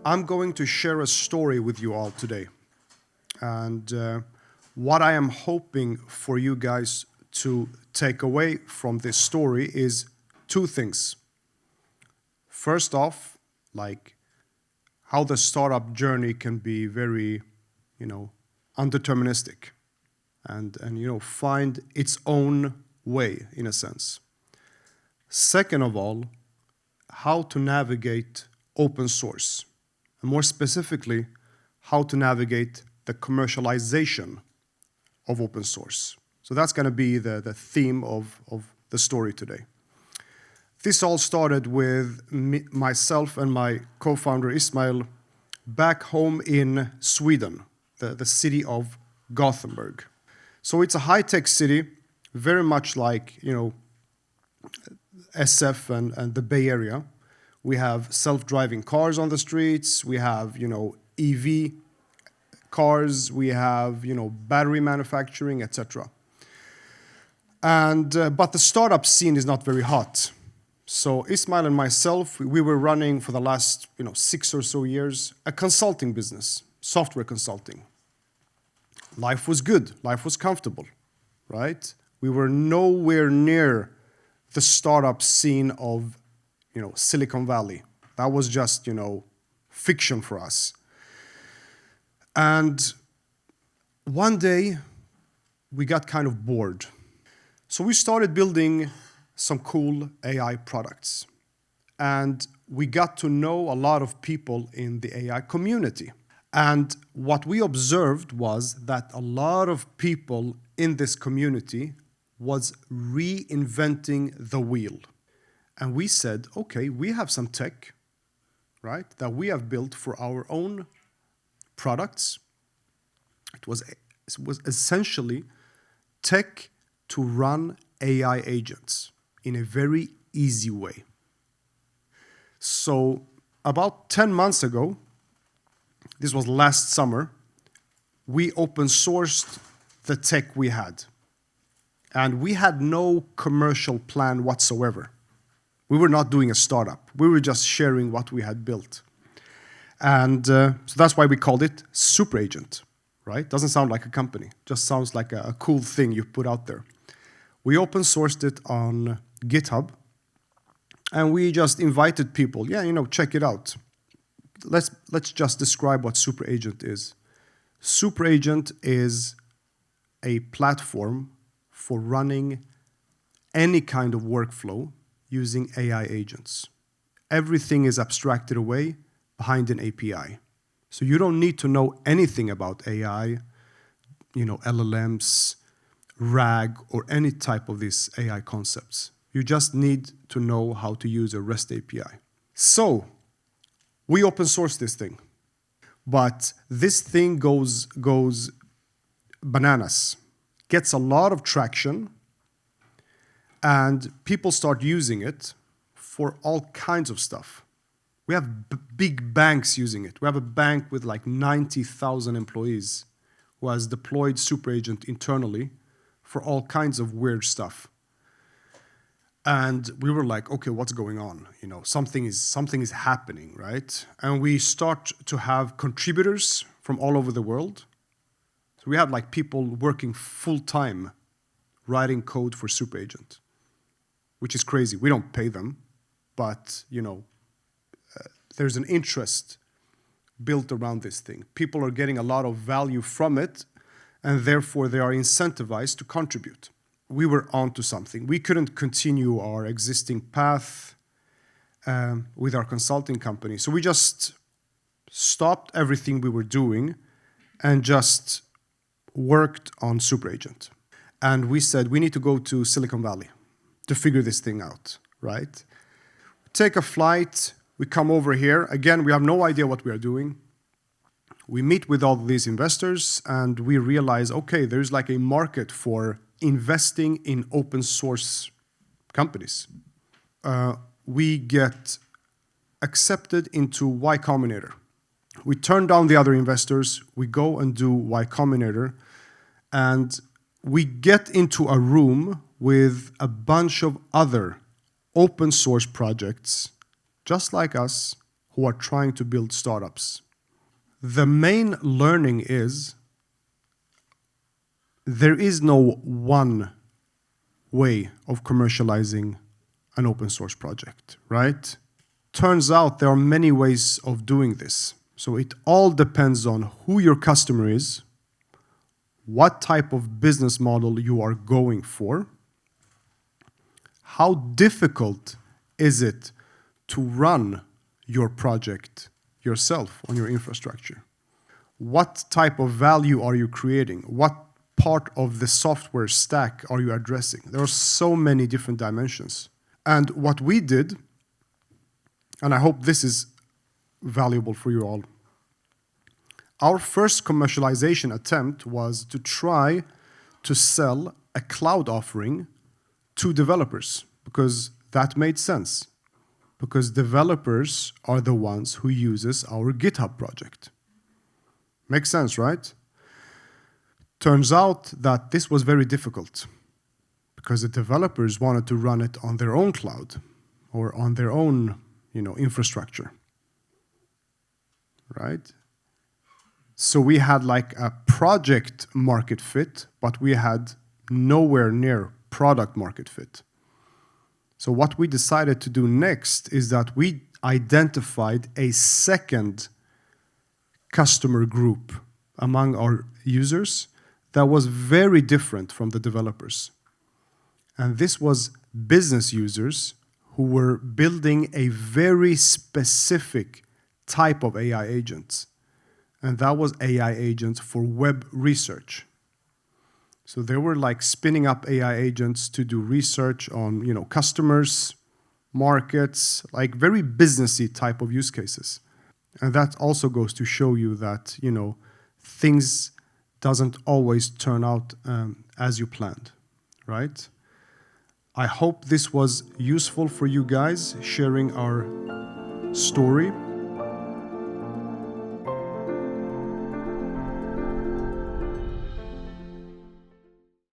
I'm going to share a story with you all today. And what I am hoping for you guys to take away from this story is two things. First off, like how the startup journey can be very, undeterministic and find its own way in a sense. Second of all, how to navigate open source, and more specifically, how to navigate the commercialization of open source. So that's going to be the theme of the story today. This all started with myself and my co-founder Ismail back home in Sweden, the city of Gothenburg. So it's a high-tech city, very much like, SF and the Bay Area. We have self-driving cars on the streets, we have, EV cars, we have, battery manufacturing, etc. But the startup scene is not very hot. So Ismail and myself, we were running for the last 6 or so years a consulting business, software consulting. Life was good, life was comfortable, right? We were nowhere near the startup scene of Silicon Valley. That was just fiction for us. And one day we got kind of bored. So we started building some cool AI products. And we got to know a lot of people in the AI community. And what we observed was that a lot of people in this community was reinventing the wheel. And we said, okay, we have some tech, right, that we have built for our own products. It was essentially tech to run AI agents in a very easy way. So about 10 months ago, this was last summer, we open sourced the tech we had. And we had no commercial plan whatsoever. We were not doing a startup. We were just sharing what we had built. And so that's why we called it Superagent, right? Doesn't sound like a company. Just sounds like a cool thing you put out there. We open sourced it on GitHub. And we just invited people, check it out. Let's just describe what Superagent is. Superagent is a platform for running any kind of workflow using AI agents. Everything is abstracted away behind an API. So you don't need to know anything about AI, LLMs, RAG, or any type of these AI concepts. You just need to know how to use a REST API. So we open source this thing. But this thing goes bananas, gets a lot of traction, and people start using it for all kinds of stuff. We have big banks using it. We have a bank with like 90,000 employees who has deployed Superagent internally for all kinds of weird stuff. And we were like, okay, what's going on? Something is happening, right? And we start to have contributors from all over the world. So we had like people working full-time writing code for Superagent, which is crazy. We don't pay them, but there's an interest built around this thing. People are getting a lot of value from it, and therefore they are incentivized to contribute. We were onto something. We couldn't continue our existing path with our consulting company. So we just stopped everything we were doing and just worked on Superagent. And we said, we need to go to Silicon Valley to figure this thing out, right? Take a flight, we come over here. Again, we have no idea what we are doing. We meet with all these investors and we realize, okay, there's like a market for investing in open source companies. We get accepted into Y Combinator. We turn down the other investors, we go and do Y Combinator, and we get into a room with a bunch of other open source projects, just like us, who are trying to build startups. The main learning is there is no one way of commercializing an open source project, right? Turns out there are many ways of doing this. So it all depends on who your customer is, what type of business model you are going for, how difficult is it to run your project yourself on your infrastructure? What type of value are you creating? What part of the software stack are you addressing? There are so many different dimensions. And what we did, and I hope this is valuable for you all, our first commercialization attempt was to try to sell a cloud offering to developers, because that made sense. Because developers are the ones who uses our GitHub project. Makes sense, right? Turns out that this was very difficult because the developers wanted to run it on their own cloud or on their own, infrastructure, right? So we had like a project market fit, but we had nowhere near product market fit. So what we decided to do next is that we identified a second customer group among our users that was very different from the developers. And this was business users who were building a very specific type of AI agents. And that was AI agents for web research. So they were like spinning up AI agents to do research on, customers, markets, like very businessy type of use cases. And that also goes to show you that, things doesn't always turn out as you planned, right? I hope this was useful for you guys, sharing our story.